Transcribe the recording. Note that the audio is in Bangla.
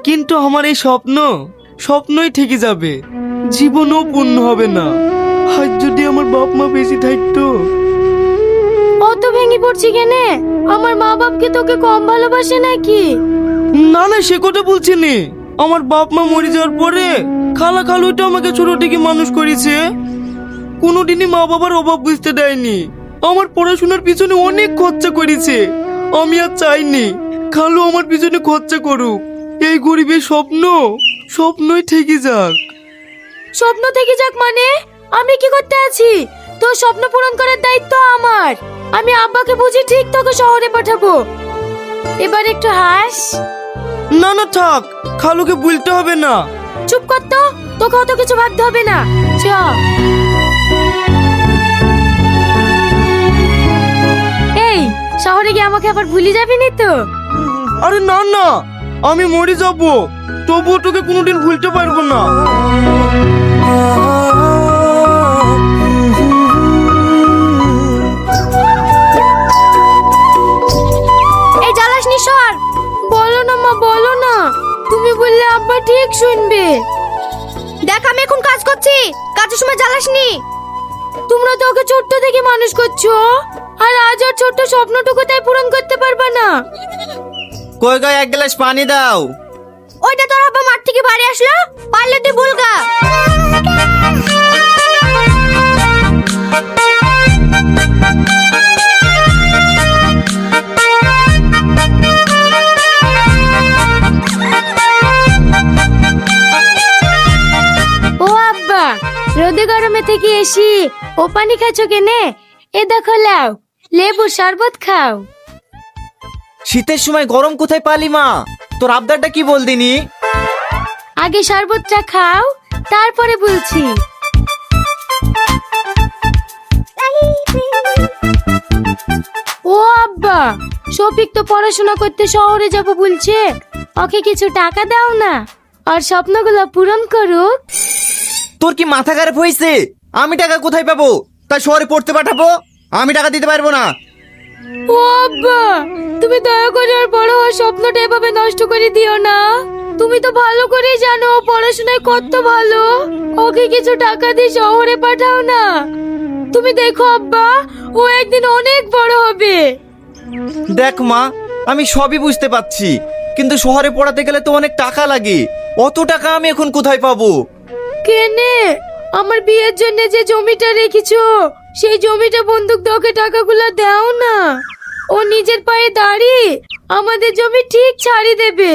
কিন্তু আমার এই স্বপ্নই থেকে যাবে, জীবনও পূর্ণ হবে না। আজ যদি আমার বাপ মা বেঁচে থাকতো। অত ভেঙে পড়ছি কেনে? আমার মা বাপকে তোকে কম ভালোবাসে নাকি? না না, সে কথা বলছি নি। আমার বাপ মা মরে যাওয়ার পরে খালা খালুটা আমাকে ছোট থেকে মানুষ করেছে। কোনোদিনই মা বাবার অভাব বুঝতে দেয়নি। আমার পড়াশোনার পিছনে অনেক খরচা করেছে। আমি আর চাইনি খালু আমার পিছনে খরচা করুক। এই গরিবের স্বপ্নই থেকে যাক। স্বপ্ন থেকে যাক মানে? আমি কি করতে আছি? তোর স্বপ্ন পূরণ করার দায়িত্ব আমার। আমি আব্বাকে বুঝি ঠিক তোকে শহরে পাঠাবো। এবার একটু হাস। না না থাক, খালুকে বলতে হবে না। চুপ কর তো, তোকে অত কিছু ভাবতে হবে না। চ। এই, শহরে গিয়ে আমাকে আবার ভুলে যাবি নি তো? আরে না না, আমি মরে যাব, তবুও তোকে কোনোদিন ভুলতে পারবো না। এই জ্বালাস নি, সর। বলো না মা, বলো না। তুমি বললে আব্বা ঠিক শুনবে। দেখ, আমি এখন কাজ করছি, কাজের সময় জ্বালাস নি। তোমরা তো ওকে ছোট্ট থেকে মানুষ করছো, আর আজ ওর ছোট্ট স্বপ্নটুকু তাই পূরণ করতে পারবে না। কই গো, এক গ্লাস পানি দাও। ওইটা তোর আব্বা মাঠ থেকে বাড়ি আসলো, পারলে তুই বলগা। ও আব্বা, রোদে গরমে থেকে এসি ও পানি খাচ্ছো কেনে? এ দেখো লাও, লেবুর শরবত খাও। শীতের সময় গরম কোথায় পালি মা? তোর আবদারটা কি বলদিনি? আগে শরবতটা খাও, তারপরে বলছি। ও আব্বা, শফিক তো পড়াশোনা করতে শহরে যাব বলছে, ওকে কিছু টাকা দাও না, আর স্বপ্নগুলো পূরণ করুক। তোর কি মাথা খারাপ হয়েছে? আমি টাকা কোথায় পাবো? তাই শহরে পড়তে পাঠাবো? আমি টাকা দিতে পারবো না। ও আব্বা, তুমি দয়া করে ওর বড় হওয়ার স্বপ্নটা এভাবে নষ্ট করে দিও না। তুমি তো ভালো করেই জানো ও পড়াশোনায় কত ভালো। ওকে কিছু টাকা দিয়ে শহরে পাঠাও না। তুমি দেখো আব্বা, ও একদিন অনেক বড় হবে। দেখ মা, আমি সবই বুঝতে পারছি, কিন্তু শহরে পড়াতে গেলে তো অনেক টাকা লাগে। অত টাকা আমি এখন কোথায় পাবো? কেনে? আমার বিয়ের জন্য যে জমিটা রেখেছো, সেই জমিটা বন্ধক দিয়ে ওকে টাকাগুলো দাও না। ও নিজের পায়ে দাঁড়িয়ে আমাদের জমি ঠিক ছাড়ি দেবে।